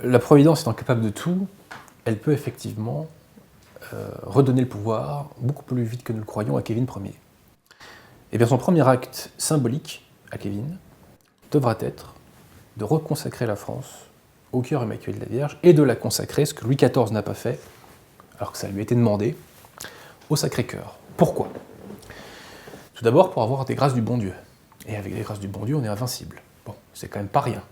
la Providence étant capable de tout, elle peut effectivement redonner le pouvoir beaucoup plus vite que nous le croyons à Kevin Ier. Et bien son premier acte symbolique à Kevin devra être de reconsacrer la France au cœur immaculé de la Vierge et de la consacrer, ce que Louis XIV n'a pas fait, alors que ça lui a été demandé, au Sacré-Cœur. Pourquoi ? Tout d'abord pour avoir des grâces du bon Dieu. Et avec les grâces du bon Dieu, on est invincible. Bon, c'est quand même pas rien.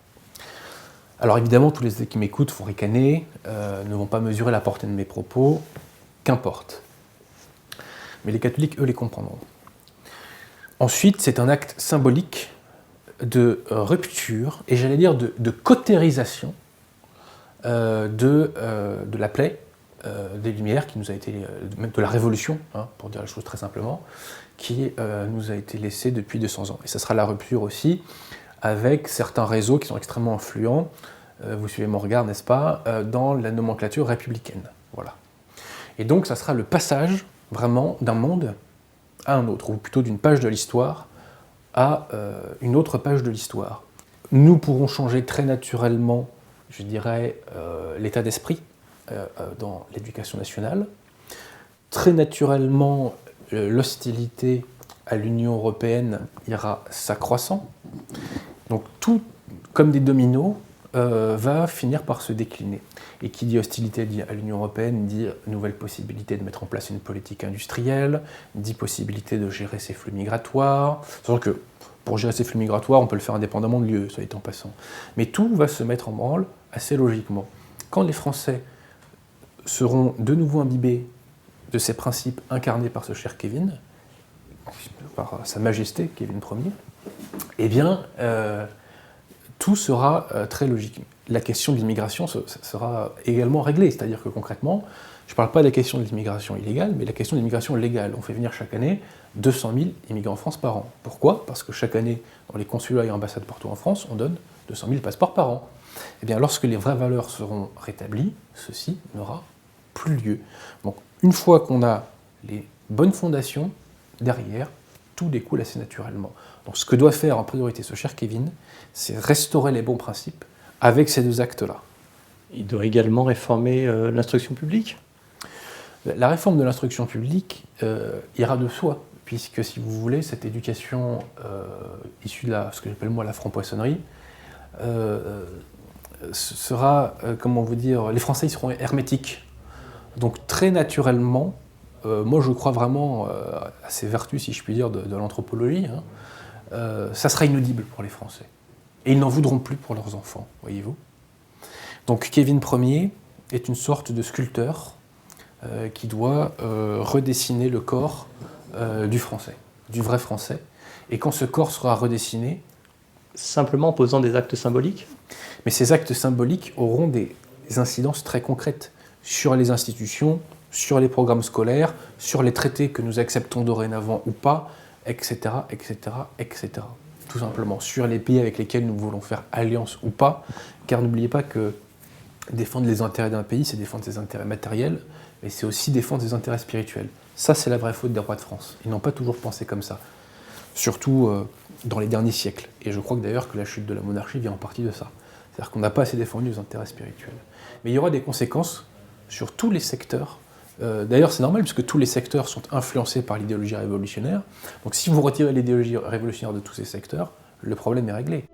Alors évidemment, tous les qui m'écoutent vont ricaner, ne vont pas mesurer la portée de mes propos, qu'importe. Mais les catholiques, eux, les comprendront. Ensuite, c'est un acte symbolique de rupture, et j'allais dire de cautérisation de la plaie des Lumières, qui nous a été, même de la Révolution, hein, pour dire la chose très simplement, qui nous a été laissée depuis 200 ans. Et ça sera la rupture aussi avec certains réseaux qui sont extrêmement influents, vous suivez mon regard, n'est-ce pas, dans la nomenclature républicaine. Voilà. Et donc ça sera le passage vraiment d'un monde à un autre, ou plutôt d'une page de l'histoire à une autre page de l'histoire. Nous pourrons changer très naturellement, je dirais, l'état d'esprit dans l'éducation nationale. Très naturellement, l'hostilité à l'Union européenne ira s'accroissant. Donc tout, comme des dominos, va finir par se décliner. Et qui dit hostilité à l'Union européenne dit nouvelle possibilité de mettre en place une politique industrielle, dit possibilité de gérer ses flux migratoires. Sachant que pour gérer ces flux migratoires, on peut le faire indépendamment de l'UE, soit dit en passant. Mais tout va se mettre en branle assez logiquement. Quand les Français seront de nouveau imbibés de ces principes incarnés par ce cher Kevin, par Sa Majesté Kevin Ier, eh bien, tout sera très logique. La question de l'immigration sera également réglée, c'est-à-dire que concrètement, je ne parle pas de la question de l'immigration illégale, mais de la question de l'immigration légale. On fait venir chaque année 200 000 immigrants en France par an. Pourquoi ? Parce que chaque année, dans les consulats et ambassades partout en France, on donne 200 000 passeports par an. Eh bien, lorsque les vraies valeurs seront rétablies, ceci n'aura plus lieu. Donc, une fois qu'on a les bonnes fondations, derrière, tout découle assez naturellement. Donc, ce que doit faire en priorité ce cher Kevin, c'est restaurer les bons principes avec ces deux actes-là. Il doit également réformer l'instruction publique ? La réforme de l'instruction publique ira de soi, puisque, si vous voulez, cette éducation issue de ce que j'appelle moi la franc-poissonnerie, sera, comment vous dire, les Français ils seront hermétiques. Donc très naturellement, moi je crois vraiment à ces vertus, si je puis dire, de l'anthropologie, hein, ça sera inaudible pour les Français. Et ils n'en voudront plus pour leurs enfants, voyez-vous. Donc Kevin Ier est une sorte de sculpteur qui doit redessiner le corps du français, du vrai français. Et quand ce corps sera redessiné... Simplement en posant des actes symboliques ? Mais ces actes symboliques auront des incidences très concrètes sur les institutions, sur les programmes scolaires, sur les traités que nous acceptons dorénavant ou pas, etc., etc., etc. Tout simplement, sur les pays avec lesquels nous voulons faire alliance ou pas, car n'oubliez pas que défendre les intérêts d'un pays, c'est défendre ses intérêts matériels, mais c'est aussi défendre ses intérêts spirituels. Ça, c'est la vraie faute des rois de France. Ils n'ont pas toujours pensé comme ça, surtout dans les derniers siècles. Et je crois que d'ailleurs que la chute de la monarchie vient en partie de ça. C'est-à-dire qu'on n'a pas assez défendu les intérêts spirituels. Mais il y aura des conséquences sur tous les secteurs. D'ailleurs, c'est normal, puisque tous les secteurs sont influencés par l'idéologie révolutionnaire. Donc si vous retirez l'idéologie révolutionnaire de tous ces secteurs, le problème est réglé.